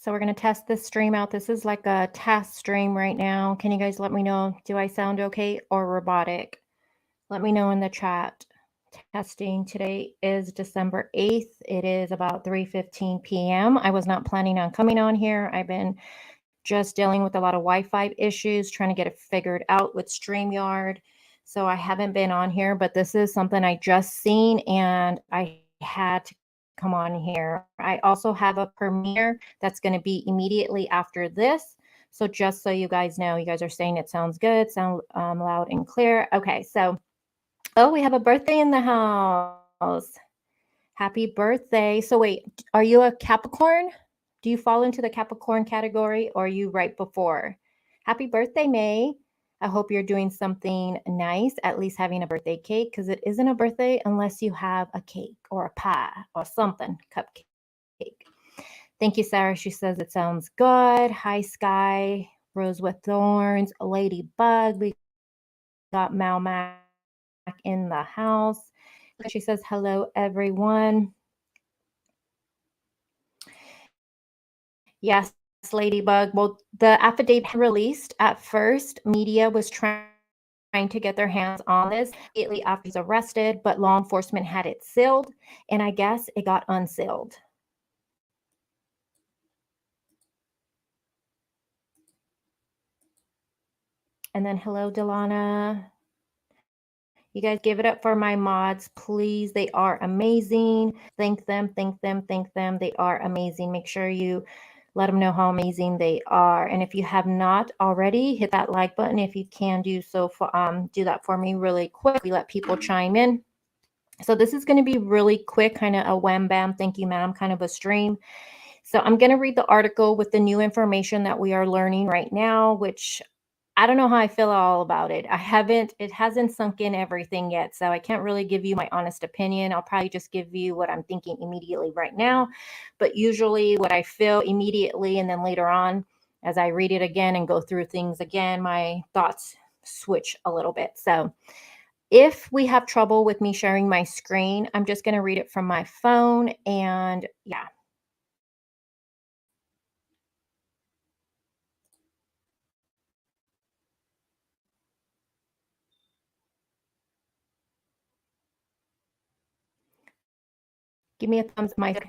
So we're going to test this stream out. This is like a test stream right now. Can you guys let me know, do I sound okay or robotic? Let me know in the chat. Testing. Today is December 8th. It is about 3:15 p.m. I was not planning on coming on here. I've been just dealing with a lot of Wi-Fi issues, trying to get it figured out with StreamYard. So I haven't been on here, but this is something I just seen and I had to come on here. I also have a premiere that's going to be immediately after this. So just so you guys know, you guys are saying it sounds good, sound loud and clear. Okay, so, oh, we have a birthday in the house. Happy birthday. So wait, are you a Capricorn? Do you fall into the Capricorn category or are you right before? Happy birthday, May. I hope you're doing something nice, at least having a birthday cake, because it isn't a birthday unless you have a cake or a pie or something, cupcake. Thank you, Sarah. She says it sounds good. Hi, Sky, Rose with Thorns, Ladybug. We got Mal Mac in the house. She says, hello, everyone. Yes, Ladybug. Well, the affidavit released at first, media was trying to get their hands on this immediately after he's arrested, but law enforcement had it sealed, and I guess it got unsealed. And then, hello, Delana. You guys give it up for my mods, please. They are amazing. Thank them, thank them, thank them. They are amazing. Make sure you let them know how amazing they are. And if you have not already, hit that like button. If you can do so, for, do that for me really quick. We let people chime in. So this is going to be really quick, kind of a wham bam, thank you, ma'am, kind of a stream. So I'm going to read the article with the new information that we are learning right now, which I don't know how I feel all about it. It hasn't sunk in everything yet. So I can't really give you my honest opinion. I'll probably just give you what I'm thinking immediately right now. But usually what I feel immediately and then later on, as I read it again and go through things again, my thoughts switch a little bit. So if we have trouble with me sharing my screen, I'm just going to read it from my phone. And yeah. Give me a thumbs up, Mike.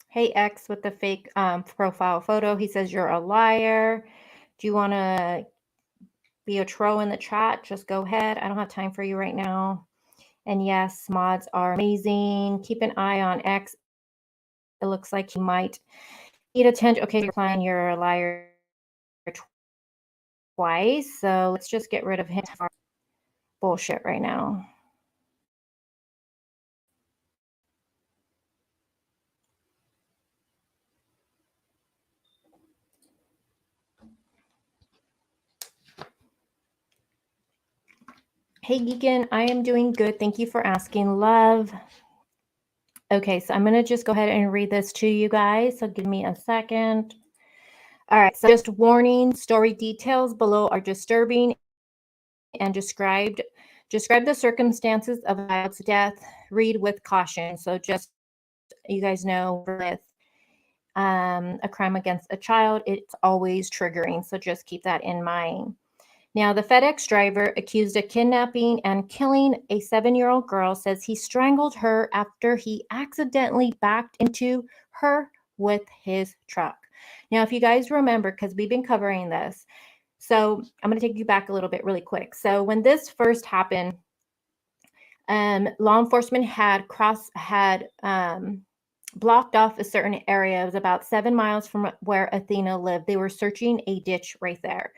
Hey, X with the fake profile photo. He says you're a liar. Do you want to be a troll in the chat? Just go ahead. I don't have time for you right now. And yes, mods are amazing. Keep an eye on X. It looks like he might need attention. Okay, you're playing you're a liar twice. So let's just get rid of him. Bullshit right now. Hey, Geekin, I am doing good. Thank you for asking, love. Okay, so I'm going to just go ahead and read this to you guys. So give me a second. All right, so just warning, story details below are disturbing and describe the circumstances of a child's death. Read with caution. So just, you guys know, with a crime against a child, it's always triggering. So just keep that in mind. Now, the FedEx driver accused of kidnapping and killing a 7-year-old girl says he strangled her after he accidentally backed into her with his truck. Now, if you guys remember, because we've been covering this, so I'm going to take you back a little bit really quick. So when this first happened, law enforcement had blocked off a certain area. It was about 7 miles from where Athena lived. They were searching a ditch right there.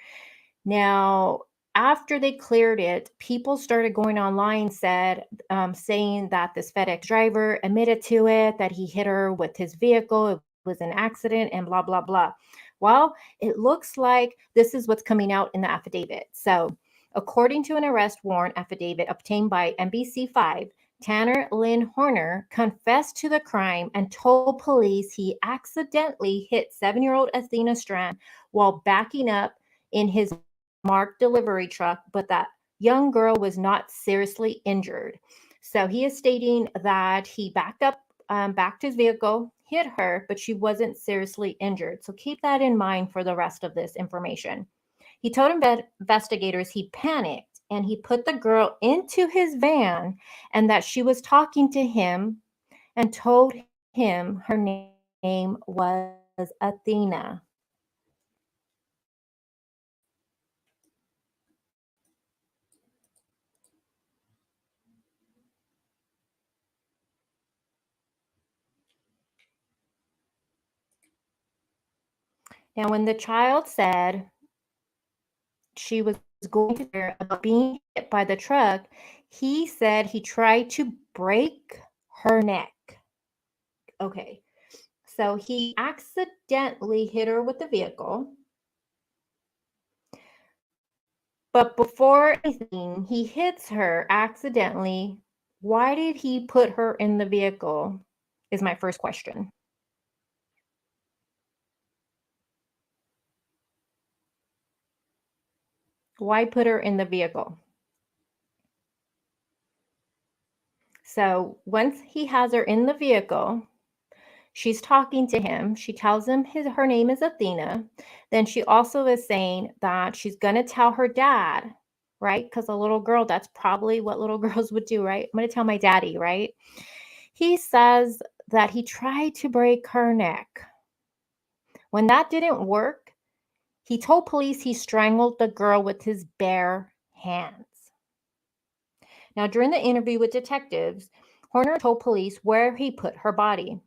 Now, after they cleared it, people started going online, saying that this FedEx driver admitted to it, that he hit her with his vehicle. It was an accident and blah, blah, blah. Well, it looks like this is what's coming out in the affidavit. So according to an arrest warrant affidavit obtained by NBC5, Tanner Lynn Horner confessed to the crime and told police he accidentally hit 7-year-old Athena Strand while backing up in his marked delivery truck, but that young girl was not seriously injured. So he is stating that he backed his vehicle, hit her, but she wasn't seriously injured. So keep that in mind for the rest of this information. He told investigators he panicked and he put the girl into his van and that she was talking to him and told him her name was Athena. Now, when the child said she was going to hear about being hit by the truck, he said he tried to break her neck. Okay, so he accidentally hit her with the vehicle. But before anything, he hits her accidentally. Why did he put her in the vehicle? Is my first question. Why put her in the vehicle? So once he has her in the vehicle, she's talking to him. She tells him her name is Athena. Then she also is saying that she's going to tell her dad, right? Because a little girl, that's probably what little girls would do, right? I'm going to tell my daddy, right? He says that he tried to break her neck. When that didn't work, he told police he strangled the girl with his bare hands. Now, during the interview with detectives, Horner told police where he put her body.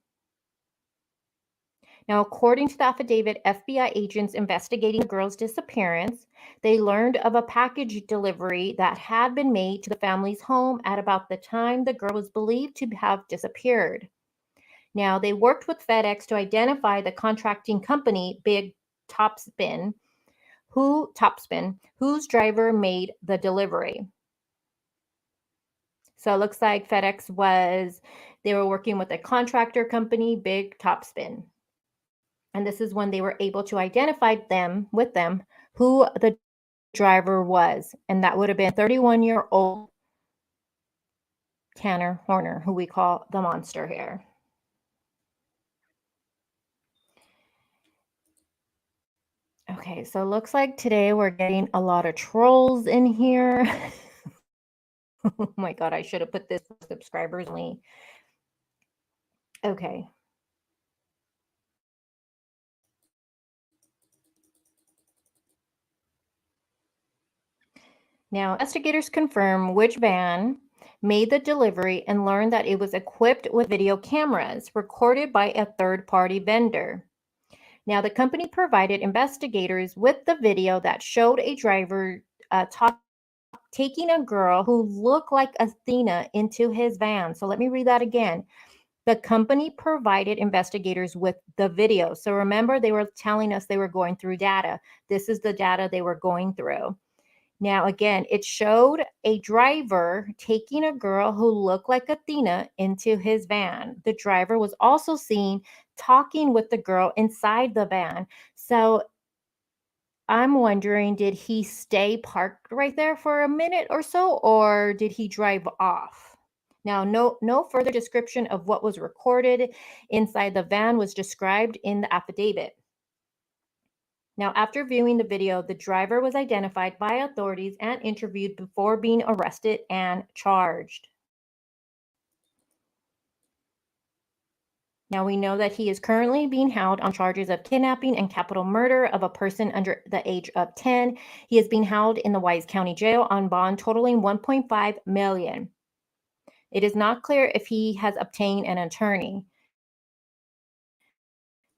Now, according to the affidavit, FBI agents investigating the girl's disappearance, they learned of a package delivery that had been made to the family's home at about the time the girl was believed to have disappeared. Now, they worked with FedEx to identify the contracting company, Big Topspin, whose driver made the delivery. So it looks like they were working with a contractor company, Big Topspin. And this is when they were able to identify with them who the driver was. And that would have been 31-year-old Tanner Horner, who we call the monster here. Okay, so it looks like today we're getting a lot of trolls in here. Oh my God, I should have put this for subscribers only. Okay. Now, investigators confirm which van made the delivery and learned that it was equipped with video cameras recorded by a third-party vendor. Now, the company provided investigators with the video that showed a driver taking a girl who looked like Athena into his van. So let me read that again. The company provided investigators with the video. So remember, they were telling us they were going through data. This is the data they were going through. Now, again, it showed a driver taking a girl who looked like Athena into his van. The driver was also seen talking with the girl inside the van. So I'm wondering, did he stay parked right there for a minute or so, or did he drive off? Now, no further description of what was recorded inside the van was described in the affidavit. Now, after viewing the video, the driver was identified by authorities and interviewed before being arrested and charged. Now, we know that he is currently being held on charges of kidnapping and capital murder of a person under the age of 10. He is being held in the Wise County Jail on bond totaling $1.5 million. It is not clear if he has obtained an attorney.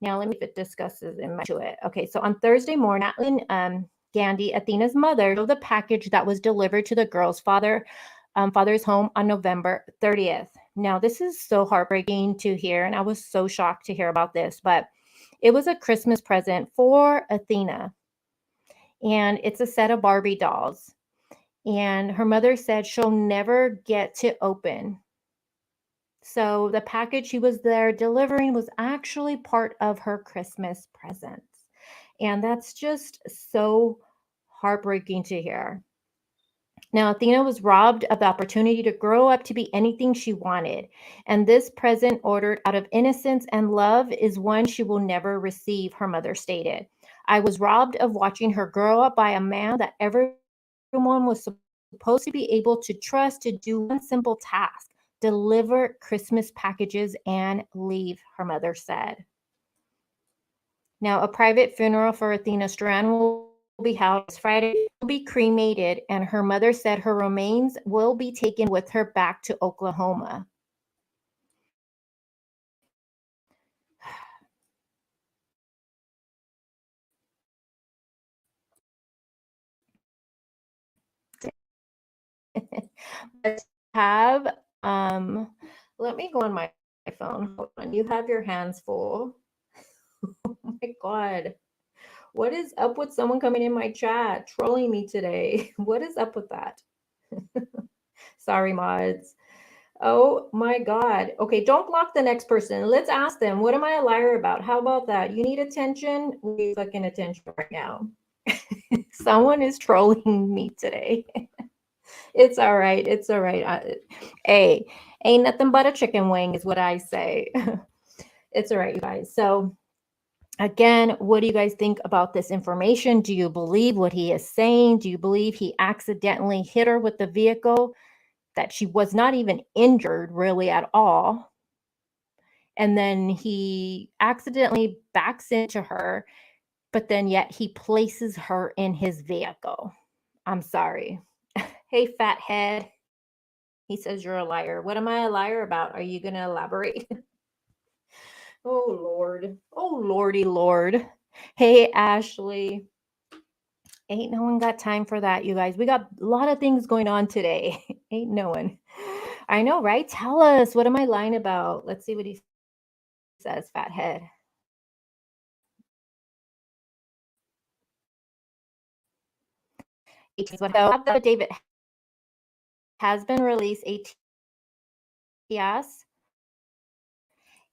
Now, let me see if it discusses into it. Okay, so on Thursday morning, Madeline Gandy, Athena's mother, showed the package that was delivered to the girl's father's home on November 30th. Now, this is so heartbreaking to hear, and I was so shocked to hear about this, but it was a Christmas present for Athena, and it's a set of Barbie dolls. And her mother said she'll never get to open So the package she was there delivering was actually part of her Christmas presents. And that's just so heartbreaking to hear. Now, Athena was robbed of the opportunity to grow up to be anything she wanted. And this present, ordered out of innocence and love, is one she will never receive, her mother stated. I was robbed of watching her grow up by a man that everyone was supposed to be able to trust to do one simple task: deliver Christmas packages and leave, her mother said. Now, a private funeral for Athena Strand will be held this Friday. Will be cremated, and her mother said her remains will be taken with her back to Oklahoma. Let's have let me go on my phone. Hold on. You have your hands full. Oh my god. What is up with someone coming in my chat trolling me today? What is up with that? Sorry, mods. Oh my God. Okay, don't block the next person. Let's ask them, what am I a liar about? How about that? You need attention? We need fucking attention right now. Someone is trolling me today. It's all right. It's all right. Hey, ain't nothing but a chicken wing, is what I say. It's all right, you guys. So, again, what do you guys think about this information? Do you believe what he is saying? Do you believe he accidentally hit her with the vehicle, that she was not even injured really at all? And then he accidentally backs into her, but then yet he places her in his vehicle. I'm sorry. Hey, fathead. He says you're a liar. What am I a liar about? Are you going to elaborate? Oh, Lord. Oh, Lordy Lord. Hey, Ashley. Ain't no one got time for that, you guys. We got a lot of things going on today. Ain't no one. I know, right? Tell us. What am I lying about? Let's see what he says, fathead. What David has been released ATS,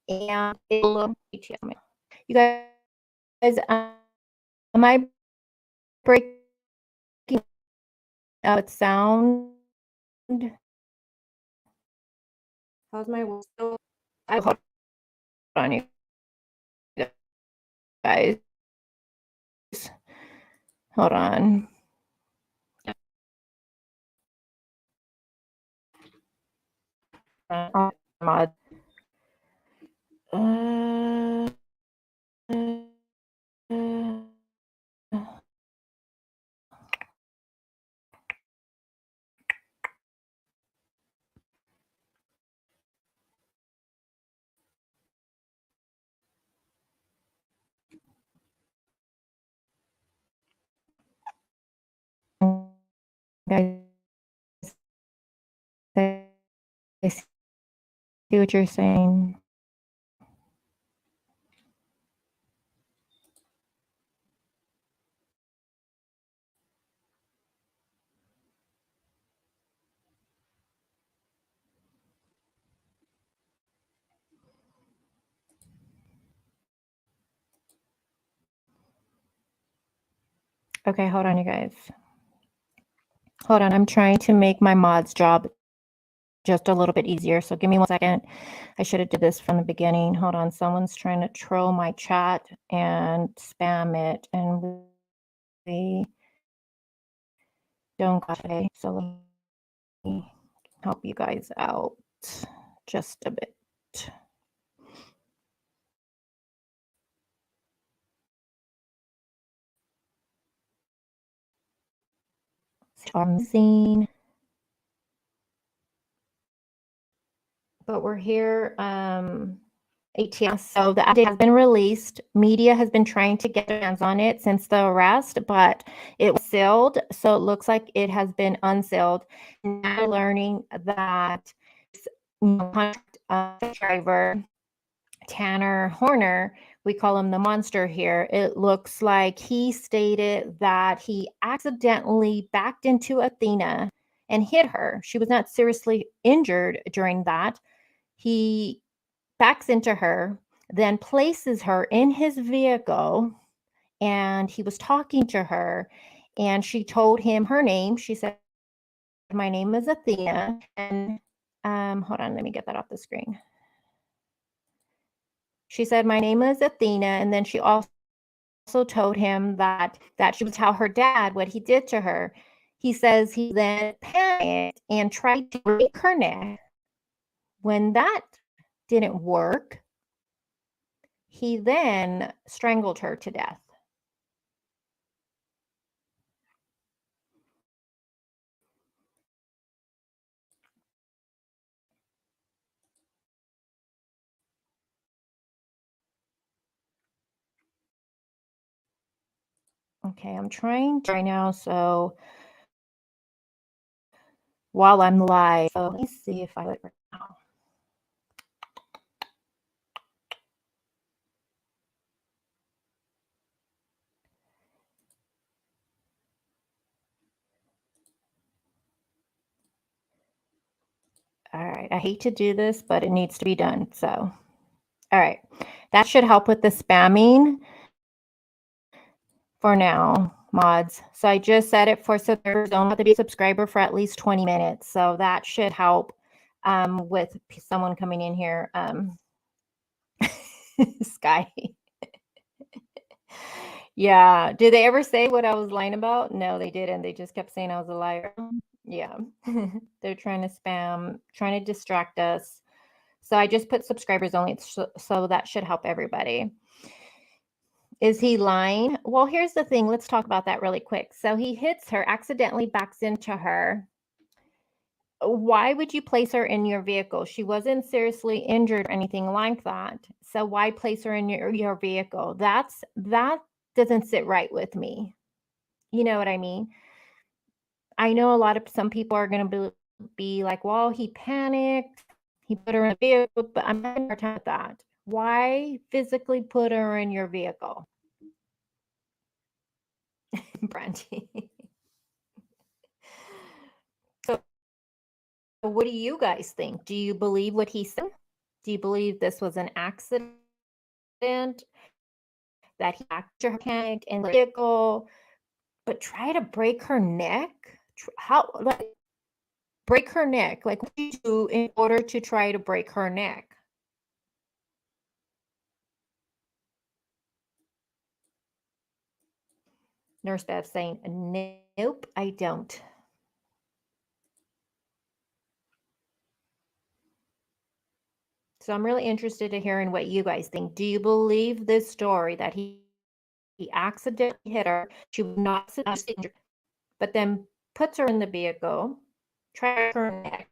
and you guys, am I breaking out sound? How's my voice? Hold on, you guys. Hold on. Mod. Guys, I see what you're saying. Okay, hold on, you guys. Hold on, I'm trying to make my mod's job just a little bit easier. So give me 1 second. I should have did this from the beginning. Hold on, someone's trying to troll my chat and spam it, and we don't got it. So let me help you guys out just a bit. I'm seeing, but we're here. ATS. So the update has been released. Media has been trying to get their hands on it since the arrest, but it was sealed. So it looks like it has been unsealed. Now we're learning that driver Tanner Horner, we call him the monster here. It looks like he stated that he accidentally backed into Athena and hit her. She was not seriously injured during that. He backs into her, then places her in his vehicle, and he was talking to her, and she told him her name. She said, "My name is Athena." And hold on, let me get that off the screen. She said, "My name is Athena," and then she also told him that she would tell her dad what he did to her. He says he then panicked and tried to break her neck. When that didn't work, he then strangled her to death. Okay, I'm trying right now, so while I'm live, so let me see if I would right now. All right, I hate to do this, but it needs to be done. So, all right, that should help with the spamming for now, mods. So I just set it for subscribers. Don't have to be a subscriber for at least 20 minutes. So that should help with someone coming in here. Sky. Yeah. Did they ever say what I was lying about? No, they didn't. They just kept saying I was a liar. Yeah. They're trying to spam, trying to distract us. So I just put subscribers only, so that should help everybody. Is he lying? Well, here's the thing. Let's talk about that really quick. So he hits her, accidentally backs into her. Why would you place her in your vehicle? She wasn't seriously injured or anything like that. So why place her in your vehicle? That doesn't sit right with me. You know what I mean? I know some people are going to be like, well, he panicked. He put her in a vehicle, but I'm not going to time with that. Why physically put her in your vehicle? Brandy. So what do you guys think? Do you believe what he said? Do you believe this was an accident? That he actually her panic in the vehicle, but try to break her neck? How, like, break her neck? Like, what do you do in order to try to break her neck? Nurse Bev saying, nope, I don't. So I'm really interested to hearing what you guys think. Do you believe this story that he accidentally hit her? She was not injured, but then puts her in the vehicle, tries her neck.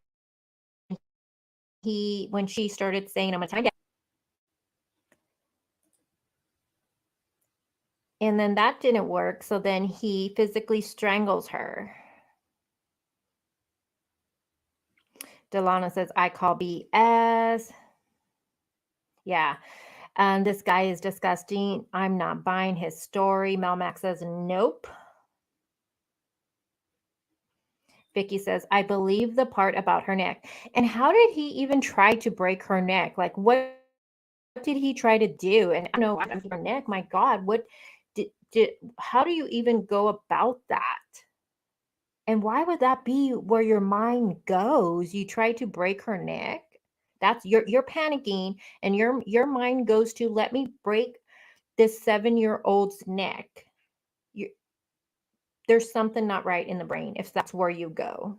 When she started saying, "I'm gonna tie you," and then that didn't work. So then he physically strangles her. Delana says, "I call BS." Yeah. This guy is disgusting. I'm not buying his story. Melmac says, nope. Vicky says, I believe the part about her neck. And how did he even try to break her neck? Like, what did he try to do? And I don't know, her neck, my God, what how do you even go about that? And why would that be where your mind goes? You try to break her neck. That's you're panicking, and your mind goes to, let me break this 7-year-old's neck. You, there's something not right in the brain if that's where you go.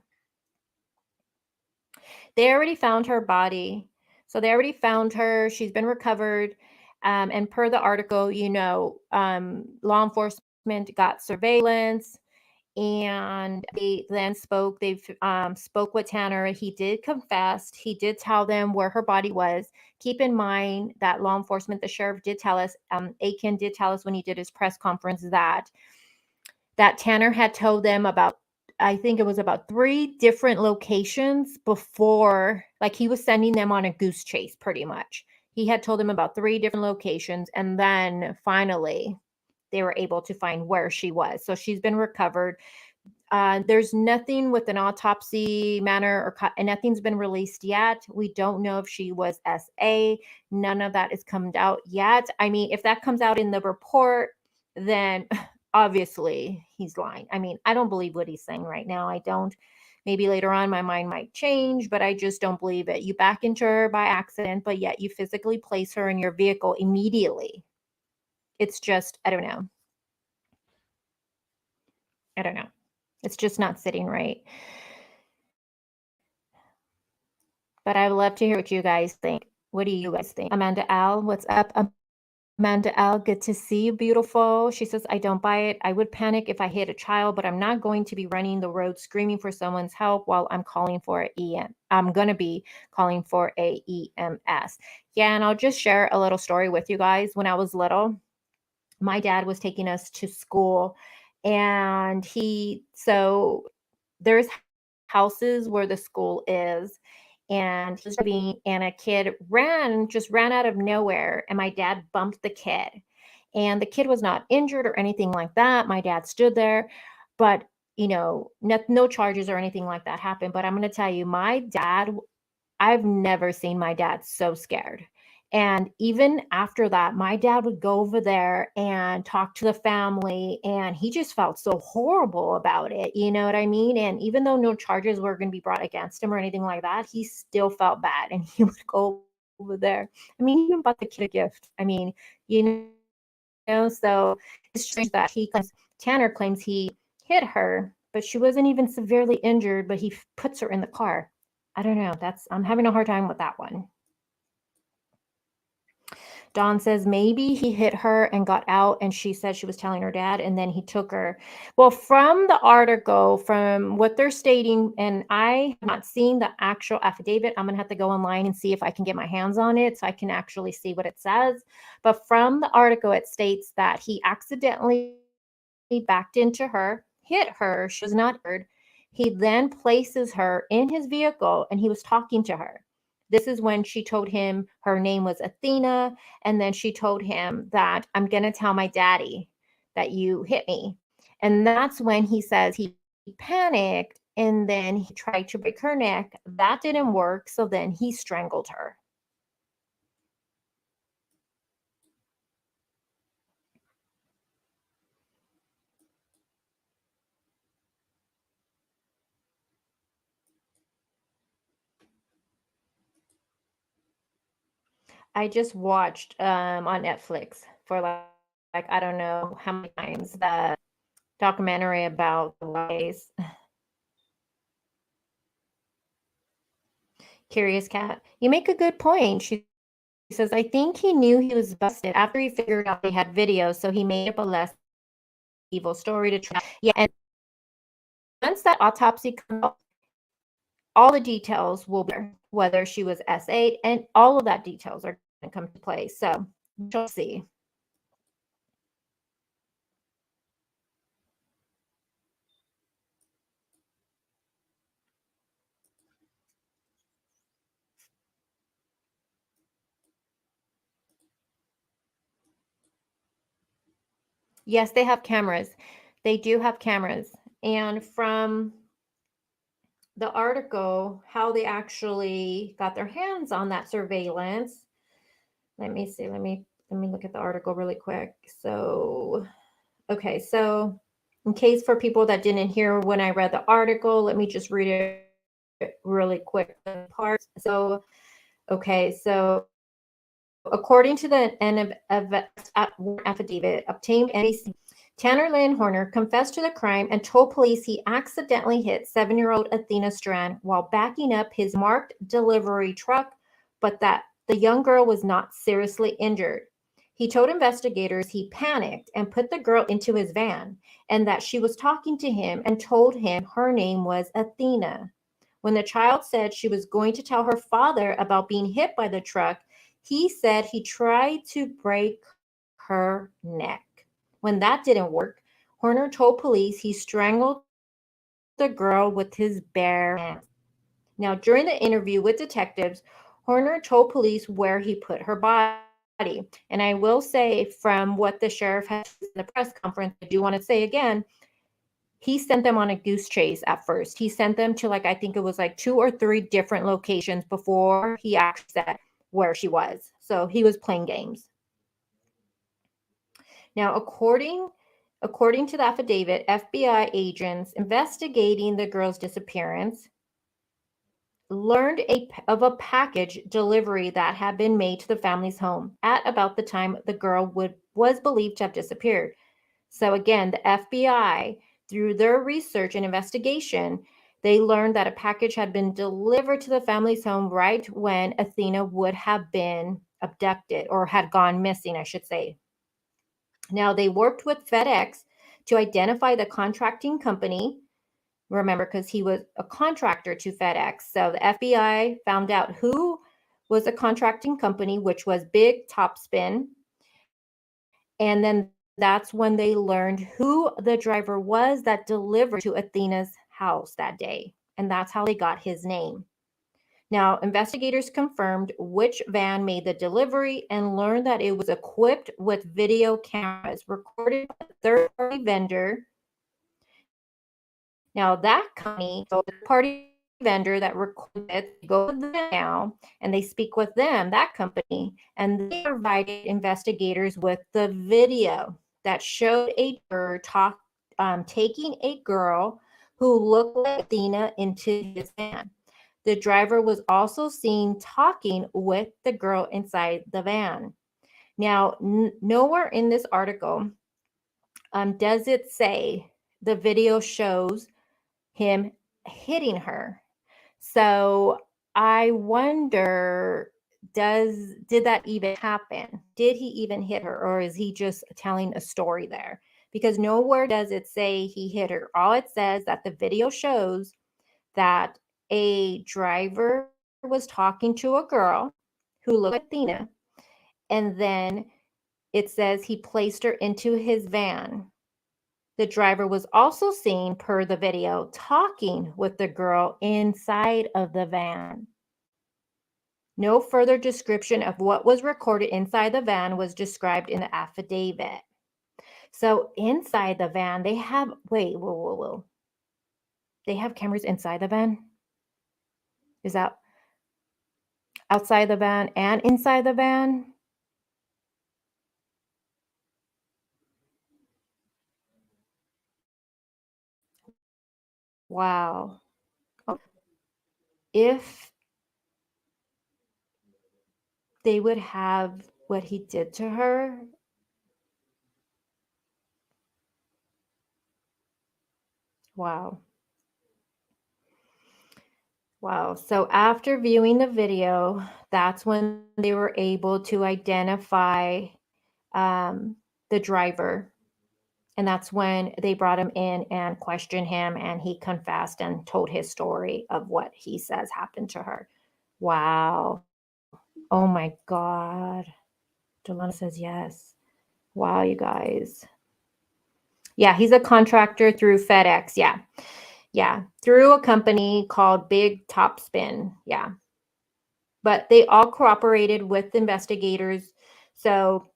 They already found her body. So they already found her. She's been recovered. And per the article, law enforcement got surveillance, and they then spoke. Spoke with Tanner. He did confess. He did tell them where her body was. Keep in mind that law enforcement, the sheriff did tell us, Aiken did tell us when he did his press conference that Tanner had told them about, I think it was about 3 different locations before, like he was sending them on a goose chase pretty much. He had told them about 3 different locations, and then finally they were able to find where she was. So she's been recovered. There's nothing with an autopsy manner and nothing's been released yet. We don't know if she was SA. None of that has come out yet. I mean, if that comes out in the report, then obviously he's lying. I mean, I don't believe what he's saying right now. I don't. Maybe later on my mind might change, but I just don't believe it. You back into her by accident, but yet you physically place her in your vehicle immediately. It's just, I don't know. I don't know. It's just not sitting right. But I would love to hear what you guys think. What do you guys think? Amanda Al, what's up? Amanda Al, good to see you, beautiful. She says, I don't buy it. I would panic if I hit a child, but I'm not going to be running the road screaming for someone's help while I'm calling for I'm going to be calling for a EMS. Yeah, and I'll just share a little story with you guys. When I was little, my dad was taking us to school, and so there's houses where the school is, and he was driving, and a kid just ran out of nowhere, and my dad bumped the kid, and the kid was not injured or anything like that. My dad stood there, but no charges or anything like that happened. But I'm going to tell you, I've never seen my dad so scared. And even after that, my dad would go over there and talk to the family, and he just felt so horrible about it. You know what I mean? And even though no charges were going to be brought against him or anything like that, he still felt bad, and he would go over there. I mean, he even bought the kid a gift. I mean, so it's strange that Tanner claims he hit her, but she wasn't even severely injured, but he puts her in the car. I don't know. I'm having a hard time with that one. Dawn says maybe he hit her and got out, and she said she was telling her dad, and then he took her. Well, from the article, from what they're stating, and I have not seen the actual affidavit. I'm going to have to go online and see if I can get my hands on it so I can actually see what it says. But from the article, it states that he accidentally backed into her, hit her. She was not hurt. He then places her in his vehicle, and he was talking to her. This is when she told him her name was Athena, and then she told him that I'm going to tell my daddy that you hit me. And that's when he says he panicked, and then he tried to break her neck. That didn't work, so then he strangled her. I just watched on Netflix for like I don't know how many times the documentary about the ways. Curious Cat, you make a good point. She says, I think he knew he was busted after he figured out they had videos, so he made up a less evil story to try. Yeah, and once that autopsy comes out, all the details will be there, whether she was S8, and all of that details are going to come to play. So we'll see. Yes, they have cameras. They do have cameras. And from the article, how they actually got their hands on that surveillance. Let me see. Let me look at the article really quick. So, okay. So, in case for people that didn't hear when I read the article, let me just read it really quick. Parts. So, okay. So, according to the affidavit obtained NBC, Tanner Lynn Horner confessed to the crime and told police he accidentally hit 7-year-old Athena Strand while backing up his marked delivery truck, but that the young girl was not seriously injured. He told investigators he panicked and put the girl into his van, and that she was talking to him and told him her name was Athena. When the child said she was going to tell her father about being hit by the truck, he said he tried to break her neck. When that didn't work, Horner told police he strangled the girl with his bare hands. Now, during the interview with detectives, Horner told police where he put her body. And I will say, from what the sheriff had in the press conference, I do want to say again, he sent them on a goose chase at first. He sent them to, like, I think it was like 2 or 3 different locations before he actually said where she was. So he was playing games. Now, according to the affidavit, FBI agents investigating the girl's disappearance learned of a package delivery that had been made to the family's home at about the time the girl was believed to have disappeared. So again, the FBI, through their research and investigation, they learned that a package had been delivered to the family's home right when Athena would have been abducted, or had gone missing, I should say. Now, they worked with FedEx to identify the contracting company. Remember, because he was a contractor to FedEx. So the FBI found out who was a contracting company, which was Big Topspin. And then that's when they learned who the driver was that delivered to Athena's house that day. And that's how they got his name. Now, investigators confirmed which van made the delivery and learned that it was equipped with video cameras recorded by a third-party vendor. Now, that company, so the party vendor that recorded it, go to them now and they speak with them, that company, and they provided investigators with the video that showed a juror taking a girl who looked like Athena into his van. The driver was also seen talking with the girl inside the van. Now, nowhere in this article does it say the video shows him hitting her. So I wonder, did that even happen? Did he even hit her, or is he just telling a story there? Because nowhere does it say he hit her. All it says that the video shows that a driver was talking to a girl who looked like Athena, and then it says he placed her into his van. The driver was also seen, per the video, talking with the girl inside of the van. No further description of what was recorded inside the van was described in the affidavit. So inside the van, they have, whoa. They have cameras inside the van? Is that outside the van and inside the van? Wow. If they would have what he did to her, wow. Wow. So after viewing the video, that's when they were able to identify the driver. And that's when they brought him in and questioned him, and he confessed and told his story of what he says happened to her. Wow. Oh my God. Delana says yes. Wow, you guys. Yeah, he's a contractor through FedEx. Yeah. Yeah. Through a company called Big Topspin. Yeah. But they all cooperated with investigators. So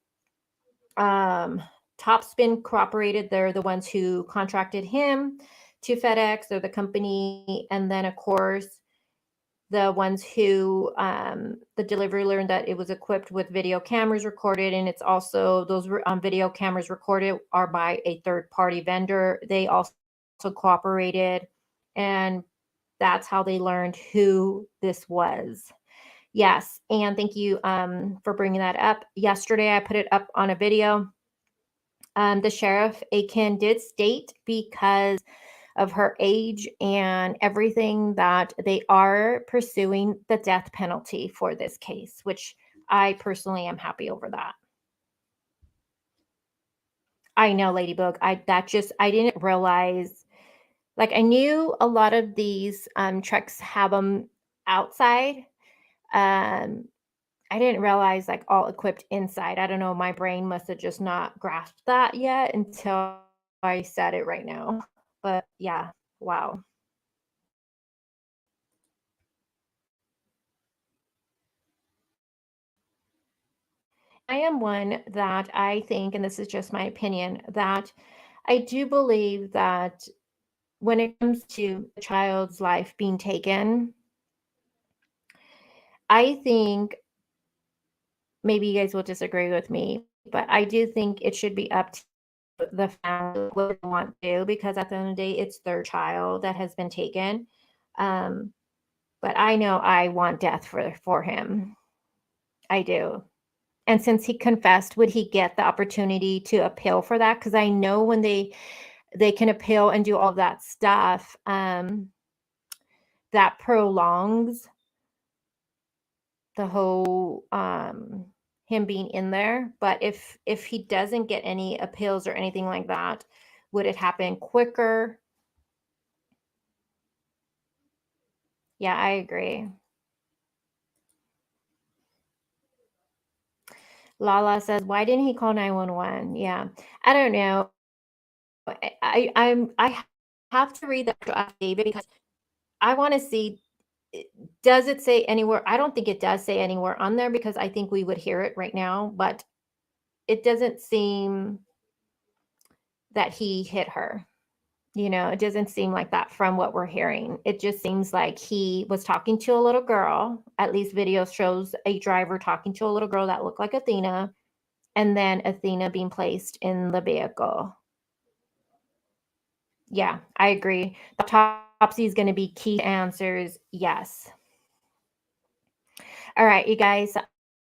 Topspin cooperated. They're the ones who contracted him to FedEx. They're the company. And then, of course, the ones who the delivery learned that it was equipped with video cameras recorded. And it's also, those video cameras recorded are by a third-party vendor. They also cooperated. And that's how they learned who this was. Yes, and thank you for bringing that up. Yesterday, I put it up on a video. The sheriff, Aiken, did state, because of her age and everything, that they are pursuing the death penalty for this case, which I personally am happy over that. I know, Ladybug. I didn't realize. Like, I knew a lot of these trucks have them outside. Um, I didn't realize, like, all equipped inside. I don't know, my brain must have just not grasped that yet until I said it right now. But yeah, wow. I am one that I think, and this is just my opinion, that I do believe that when it comes to the child's life being taken, I think maybe you guys will disagree with me, but I do think it should be up to the family what they want to, because at the end of the day, it's their child that has been taken. Um, but I know I want death for him. I do. And since he confessed, would he get the opportunity to appeal for that? Because I know when they can appeal and do all that stuff, that prolongs the whole him being in there. But if he doesn't get any appeals or anything like that, would it happen quicker? Yeah, I agree. Lala says, "Why didn't he call 911?" Yeah, I don't know. I have to read the actual affidavit because I want to see. Does it say anywhere? I don't think it does say anywhere on there because I think we would hear it right now, but it doesn't seem that he hit her. It doesn't seem like that from what we're hearing. It just seems like he was talking to a little girl. At least video shows a driver talking to a little girl that looked like Athena, and then Athena being placed in the vehicle. Yeah, I agree. The autopsy is going to be key answers. Yes. All right, you guys.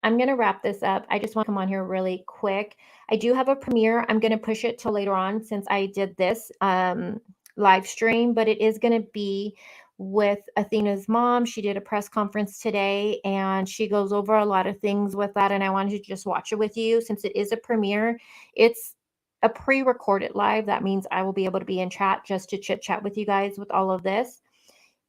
I'm going to wrap this up. I just want to come on here really quick. I do have a premiere. I'm going to push it till later on since I did this live stream, but it is going to be with Athena's mom. She did a press conference today and she goes over a lot of things with that. And I wanted to just watch it with you since it is a premiere. It's a pre-recorded live. That means I will be able to be in chat just to chit chat with you guys with all of this.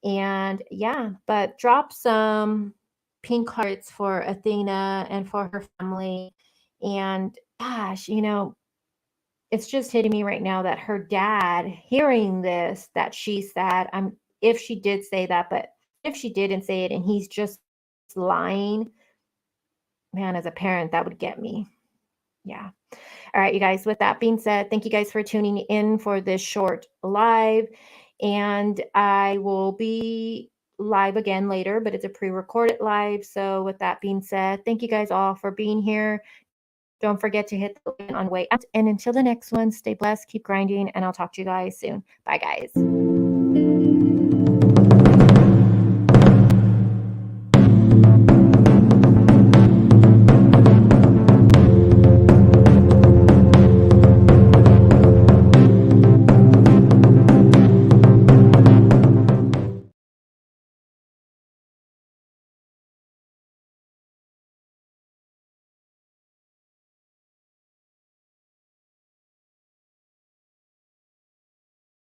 And yeah, but drop some pink hearts for Athena and for her family. And gosh, it's just hitting me right now that her dad hearing this, that she said, if she did say that, but if she didn't say it and he's just lying, man, as a parent, that would get me. Yeah. All right, you guys, with that being said, thank you guys for tuning in for this short live. And I will be live again later, but it's a pre-recorded live. So with that being said, thank you guys all for being here. Don't forget to hit the button on way out. And until the next one, stay blessed, keep grinding, and I'll talk to you guys soon. Bye, guys.